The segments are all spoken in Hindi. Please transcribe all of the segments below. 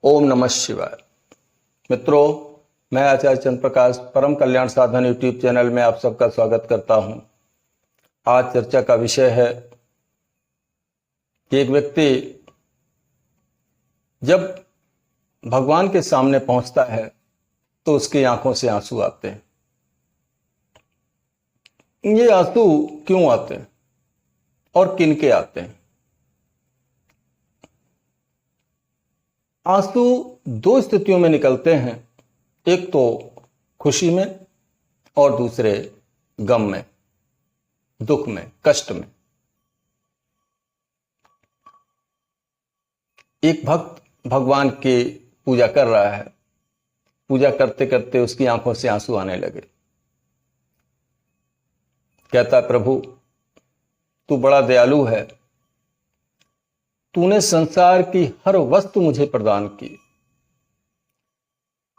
ओम नमः शिवाय। मित्रों, मैं आचार्य चंद्र प्रकाश परम कल्याण साधन यूट्यूब चैनल में आप सबका स्वागत करता हूं। आज चर्चा का विषय है कि एक व्यक्ति जब भगवान के सामने पहुंचता है तो उसकी आंखों से आंसू आते हैं। ये आंसू क्यों आते हैं और किनके आते हैं? आंसू दो स्थितियों में निकलते हैं, एक तो खुशी में और दूसरे गम में, दुख में, कष्ट में। एक भक्त भगवान की पूजा कर रहा है, पूजा करते करते उसकी आंखों से आंसू आने लगे। कहता है, प्रभु तू बड़ा दयालु है, तूने संसार की हर वस्तु मुझे प्रदान की,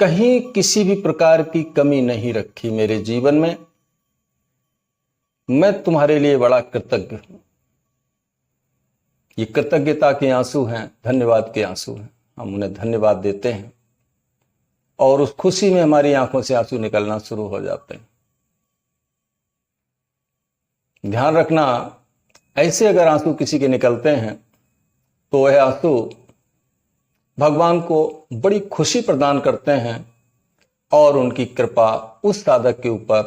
कहीं किसी भी प्रकार की कमी नहीं रखी मेरे जीवन में। मैं तुम्हारे लिए बड़ा कृतज्ञ हूं। ये कृतज्ञता के आंसू हैं, धन्यवाद के आंसू हैं। हम उन्हें धन्यवाद देते हैं और उस खुशी में हमारी आंखों से आंसू निकलना शुरू हो जाते हैं। ध्यान रखना, ऐसे अगर आंसू किसी के निकलते हैं तो वह आंसू भगवान को बड़ी खुशी प्रदान करते हैं और उनकी कृपा उस साधक के ऊपर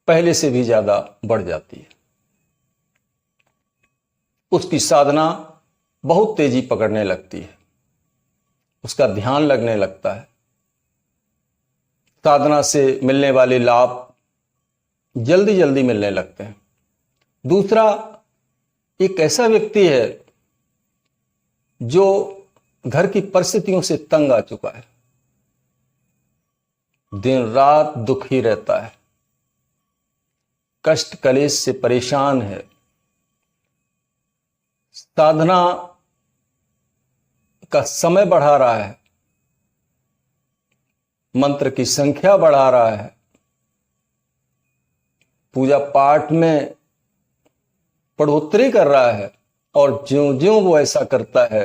पहले से भी ज्यादा बढ़ जाती है। उसकी साधना बहुत तेजी पकड़ने लगती है, उसका ध्यान लगने लगता है, साधना से मिलने वाले लाभ जल्दी जल्दी मिलने लगते हैं। दूसरा, एक ऐसा व्यक्ति है जो घर की परिस्थितियों से तंग आ चुका है, दिन रात दुखी रहता है, कष्ट कलेश से परेशान है, साधना का समय बढ़ा रहा है, मंत्र की संख्या बढ़ा रहा है, पूजा पाठ में बढ़ोतरी कर रहा है, और ज्यों ज्यों वो ऐसा करता है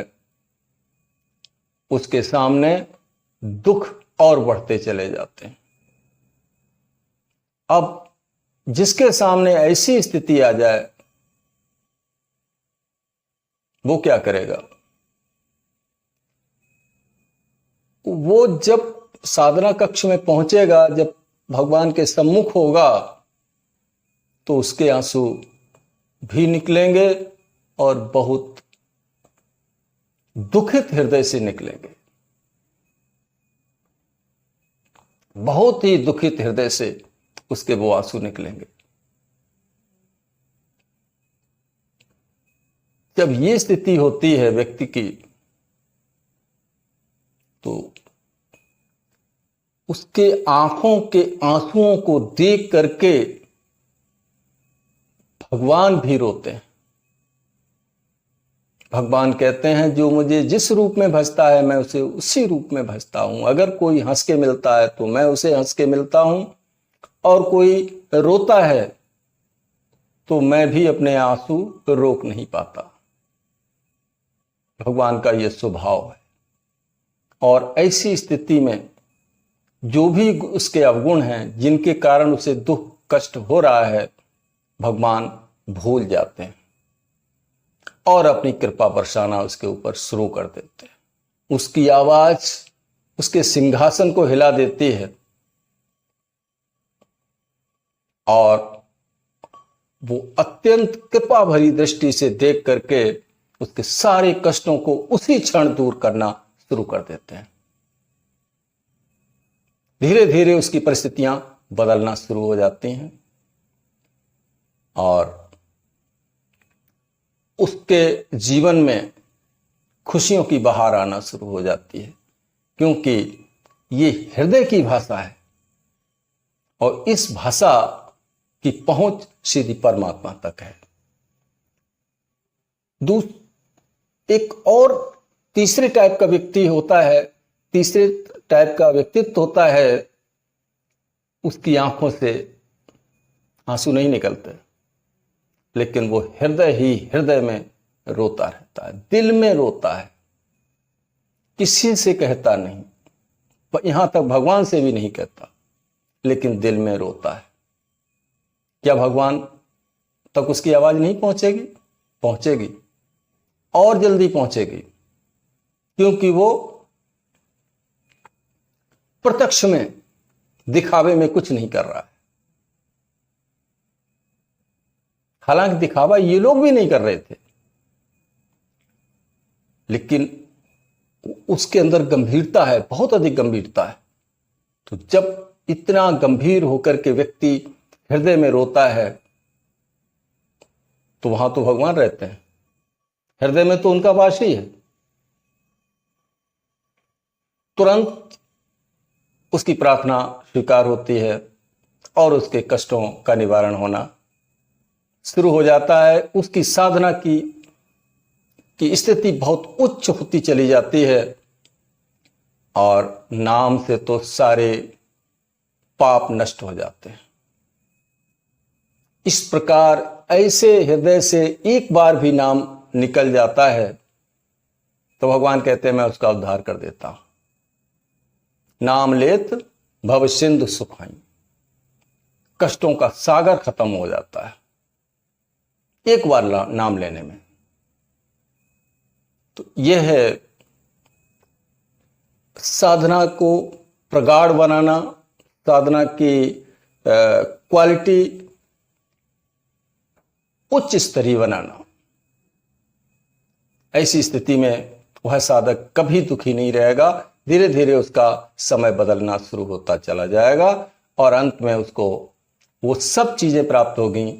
उसके सामने दुख और बढ़ते चले जाते हैं। अब जिसके सामने ऐसी स्थिति आ जाए वो क्या करेगा? वो जब साधना कक्ष में पहुंचेगा, जब भगवान के सम्मुख होगा, तो उसके आंसू भी निकलेंगे और बहुत दुखित हृदय से निकलेंगे, बहुत ही दुखित हृदय से उसके वो आंसू निकलेंगे। जब ये स्थिति होती है व्यक्ति की, तो उसके आंखों के आंसुओं को देख करके भगवान भी रोते हैं। भगवान कहते हैं, जो मुझे जिस रूप में भजता है मैं उसे उसी रूप में भजता हूं। अगर कोई हंस के मिलता है तो मैं उसे हंस के मिलता हूं, और कोई रोता है तो मैं भी अपने आंसू रोक नहीं पाता। भगवान का यह स्वभाव है। और ऐसी स्थिति में जो भी उसके अवगुण हैं, जिनके कारण उसे दुख कष्ट हो रहा है, भगवान भूल जाते हैं और अपनी कृपा बरसाना उसके ऊपर शुरू कर देते हैं। उसकी आवाज उसके सिंहासन को हिला देती है और वो अत्यंत कृपा भरी दृष्टि से देख करके उसके सारे कष्टों को उसी क्षण दूर करना शुरू कर देते हैं। धीरे धीरे उसकी परिस्थितियां बदलना शुरू हो जाती हैं और उसके जीवन में खुशियों की बहार आना शुरू हो जाती है, क्योंकि ये हृदय की भाषा है और इस भाषा की पहुंच सीधी परमात्मा तक है। एक और तीसरे टाइप का व्यक्ति होता है, तीसरे टाइप का व्यक्तित्व होता है, उसकी आंखों से आंसू नहीं निकलते, लेकिन वो हृदय ही हृदय में रोता रहता है, दिल में रोता है। किसी से कहता नहीं, यहां तक भगवान से भी नहीं कहता, लेकिन दिल में रोता है। क्या भगवान तक उसकी आवाज नहीं पहुंचेगी? पहुंचेगी, और जल्दी पहुंचेगी, क्योंकि वो प्रत्यक्ष में, दिखावे में कुछ नहीं कर रहा है। हालांकि दिखावा ये लोग भी नहीं कर रहे थे, लेकिन उसके अंदर गंभीरता है, बहुत अधिक गंभीरता है। तो जब इतना गंभीर होकर के व्यक्ति हृदय में रोता है, तो वहां तो भगवान रहते हैं, हृदय में तो उनका वास ही है। तुरंत उसकी प्रार्थना स्वीकार होती है और उसके कष्टों का निवारण होना शुरू हो जाता है। उसकी साधना की स्थिति बहुत उच्च होती चली जाती है, और नाम से तो सारे पाप नष्ट हो जाते हैं। इस प्रकार ऐसे हृदय से एक बार भी नाम निकल जाता है तो भगवान कहते हैं मैं उसका उद्धार कर देता हूं। नाम लेत भव सिंधु सुखाई, कष्टों का सागर खत्म हो जाता है एक बार नाम लेने में। तो यह है साधना को प्रगाढ़ बनाना, साधना की क्वालिटी उच्च स्तरीय बनाना। ऐसी स्थिति में वह साधक कभी दुखी नहीं रहेगा, धीरे धीरे उसका समय बदलना शुरू होता चला जाएगा और अंत में उसको वो सब चीजें प्राप्त होगी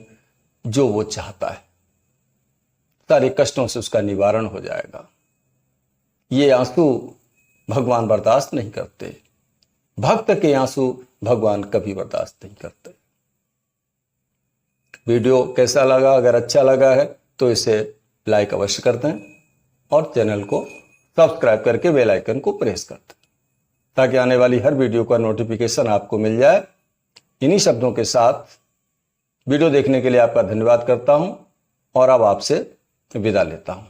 जो वो चाहता है। सारे कष्टों से उसका निवारण हो जाएगा। ये आंसू भगवान बर्दाश्त नहीं करते, भक्त के आंसू भगवान कभी बर्दाश्त नहीं करते। वीडियो कैसा लगा? अगर अच्छा लगा है तो इसे लाइक अवश्य कर दें और चैनल को सब्सक्राइब करके बेल आइकन को प्रेस कर दें, ताकि आने वाली हर वीडियो का नोटिफिकेशन आपको मिल जाए। इन्हीं शब्दों के साथ वीडियो देखने के लिए आपका धन्यवाद करता हूं और अब आपसे विदा लेता हूं।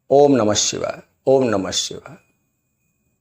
ओम नमः शिवाय। ओम नमः शिवाय।